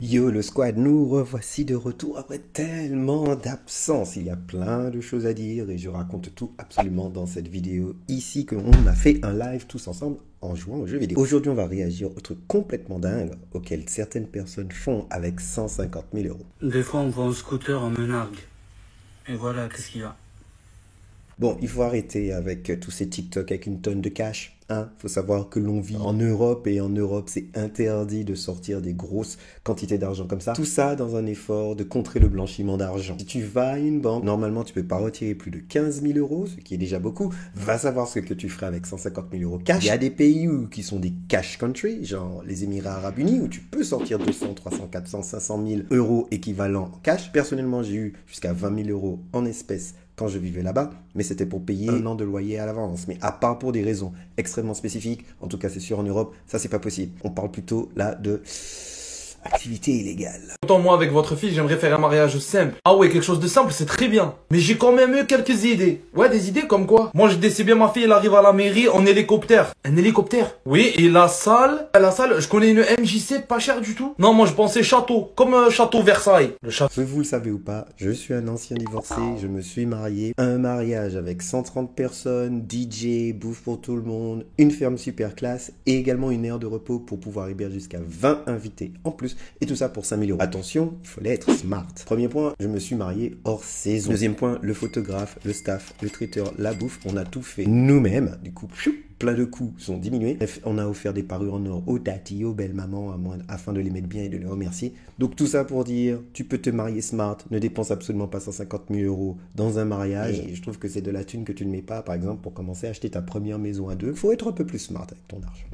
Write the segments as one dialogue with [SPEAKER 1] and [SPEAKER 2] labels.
[SPEAKER 1] Yo le squad, nous revoici de retour après tellement d'absence. Il y a plein de choses à dire et je raconte tout absolument dans cette vidéo ici qu'on a fait un live tous ensemble en jouant aux jeux vidéo. Aujourd'hui on va réagir au truc complètement dingue auquel certaines personnes font avec 150 000 euros.
[SPEAKER 2] Des fois on voit un scooter en menargue. Et voilà, qu'est-ce qu'il y a?
[SPEAKER 1] Bon, il faut arrêter avec tous ces TikTok avec une tonne de cash. Hein, faut savoir que l'on vit en Europe et en Europe, c'est interdit de sortir des grosses quantités d'argent comme ça. Tout ça dans un effort de contrer le blanchiment d'argent. Si tu vas à une banque, normalement, tu peux pas retirer plus de 15 000 euros, ce qui est déjà beaucoup. Va savoir ce que tu ferais avec 150 000 euros cash. Il y a des pays qui sont des cash country, genre les Émirats Arabes Unis, où tu peux sortir 200, 300, 400, 500 000 euros équivalent en cash. Personnellement, j'ai eu jusqu'à 20 000 euros en espèces quand je vivais là-bas, mais c'était pour payer un an de loyer à l'avance. Mais à part pour des raisons extrêmement spécifiques, en tout cas c'est sûr en Europe, ça c'est pas possible. On parle plutôt là de activité illégale.
[SPEAKER 3] Autant moi avec votre fille, j'aimerais faire un mariage simple. Ah ouais, quelque chose de simple, c'est très bien. Mais j'ai quand même eu quelques idées. Ouais, des idées comme quoi? Moi je décide bien ma fille, elle arrive à la mairie en hélicoptère. Un hélicoptère? Oui, et la salle, je connais une MJC pas chère du tout. Non, moi je pensais château, comme château Versailles. Le château.
[SPEAKER 1] Si vous le savez ou pas, je suis un ancien divorcé, je me suis marié. Un mariage avec 130 personnes, DJ, bouffe pour tout le monde, une ferme super classe et également une aire de repos pour pouvoir héberger jusqu'à 20 invités en plus. Et tout ça pour 5 000 euros. Attention, il fallait être smart. Premier point, je me suis marié hors saison. Deuxième point, le photographe, le staff, le traiteur, la bouffe, on a tout fait nous-mêmes. Du coup, plein de coûts sont diminués. Bref, on a offert des parures en or aux tatis, aux belles mamans, afin de les mettre bien et de les remercier. Donc tout ça pour dire, tu peux te marier smart, ne dépense absolument pas 150 000 euros dans un mariage. Et je trouve que c'est de la thune que tu ne mets pas, par exemple, pour commencer à acheter ta première maison à deux. Il faut être un peu plus smart avec ton argent.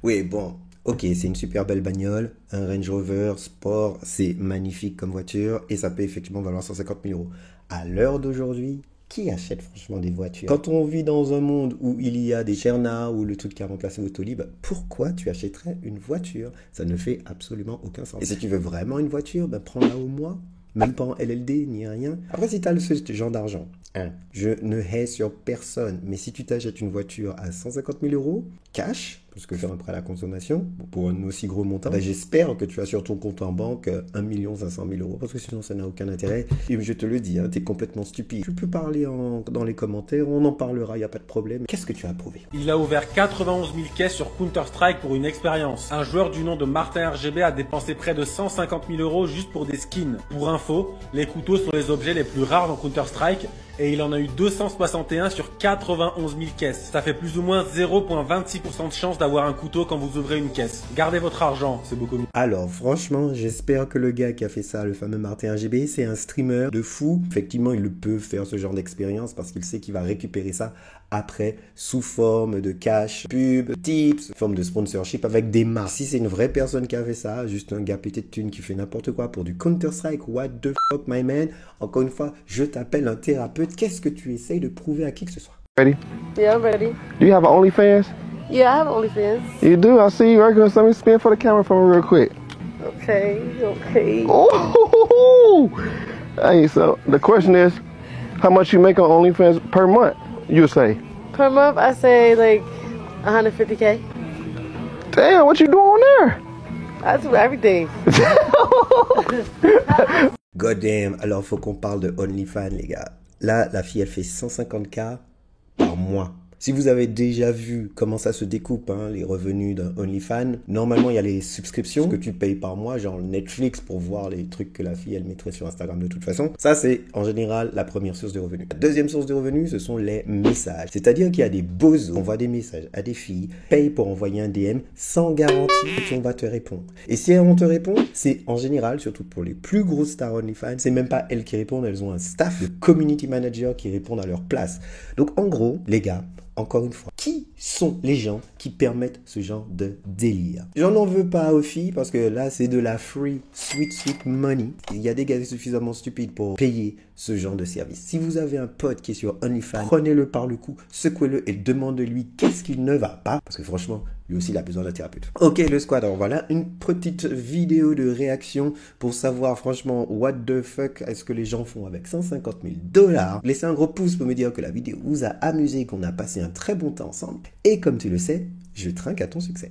[SPEAKER 1] Oui, bon, ok, c'est une super belle bagnole, un Range Rover Sport, c'est magnifique comme voiture et ça peut effectivement valoir 150 000 euros. À l'heure d'aujourd'hui, qui achète franchement des voitures? Quand on vit dans un monde où il y a des Cherna ou le truc qui a remplacé Autolib, pourquoi tu achèterais une voiture? Ça ne fait absolument aucun sens. Et si tu veux vraiment une voiture, ben prends-la au mois. Même pas en LLD ni rien. Après, si tu as ce genre d'argent, je ne hais sur personne, mais si tu t'achètes une voiture à 150 000 euros, cash, parce que faire un prêt à la consommation, pour un aussi gros montant, ben j'espère que tu as sur ton compte en banque 1 500 000 euros, parce que sinon ça n'a aucun intérêt. Et je te le dis, tu es complètement stupide. Tu peux parler dans les commentaires, on en parlera, il n'y a pas de problème. Qu'est-ce que tu as approuvé?
[SPEAKER 4] Il a ouvert 91 000 caisses sur Counter-Strike pour une expérience. Un joueur du nom de Martin RGB a dépensé près de 150 000 euros juste pour des skins. Pour info, les couteaux sont les objets les plus rares dans Counter-Strike et il en a eu 261 sur 91 000 caisses. Ça fait plus ou moins 0,26% de chance d'avoir un couteau quand vous ouvrez une caisse. Gardez votre argent, c'est beaucoup mieux.
[SPEAKER 1] Alors franchement, j'espère que le gars qui a fait ça, le fameux Martin RGB, c'est un streamer de fou. Effectivement, il peut faire ce genre d'expérience parce qu'il sait qu'il va récupérer ça après sous forme de cash, pub, tips, forme de sponsorship avec des marques. Si c'est une vraie personne qui a fait ça, juste un gars pété de thunes qui fait n'importe quoi pour du Counter-Strike, what the fuck my man, encore une fois, je t'appelle un thérapeute. Qu'est-ce que tu essayes de prouver à qui que ce soit?
[SPEAKER 5] Ready?
[SPEAKER 6] Yeah, I'm ready.
[SPEAKER 5] Do you have an OnlyFans?
[SPEAKER 6] Yeah, I have OnlyFans.
[SPEAKER 5] You do? I see you right here. So let me spin for the camera for me real quick.
[SPEAKER 6] Okay, okay.
[SPEAKER 5] Oh! Hey, so the question is, how much you make on OnlyFans per month, you say?
[SPEAKER 6] Per month, I say like 150K.
[SPEAKER 5] Damn, what you doing on there?
[SPEAKER 6] I do everything.
[SPEAKER 1] God damn, alors faut qu'on parle de OnlyFans, les gars. Là, la fille, elle fait 150K par mois. Si vous avez déjà vu comment ça se découpe, les revenus d'un OnlyFans, normalement, il y a les subscriptions que tu payes par mois, genre Netflix pour voir les trucs que la fille, elle mettrait sur Instagram de toute façon. Ça, c'est en général la première source de revenus. La deuxième source de revenus, ce sont les messages. C'est-à-dire qu'il y a des bozos, on envoie des messages à des filles, paye pour envoyer un DM sans garantie qu'on va te répondre. Et si on te répond, c'est en général, surtout pour les plus grosses stars OnlyFans, c'est même pas elles qui répondent, elles ont un staff de community manager qui répondent à leur place. Donc en gros, les gars, encore une fois, qui sont les gens qui permettent ce genre de délire? J'en en veux pas aux filles parce que là, c'est de la free, sweet money. Il y a des gars suffisamment stupides pour payer ce genre de service. Si vous avez un pote qui est sur OnlyFans, prenez-le par le cou, secouez-le et demandez-lui qu'est-ce qui ne va pas. Parce que franchement, lui aussi, il a besoin d'un thérapeute. Ok, le squad, alors voilà une petite vidéo de réaction pour savoir franchement what the fuck est-ce que les gens font avec 150 000 $. Laissez un gros pouce pour me dire que la vidéo vous a amusé et qu'on a passé un très bon temps ensemble. Et comme tu le sais, je trinque à ton succès.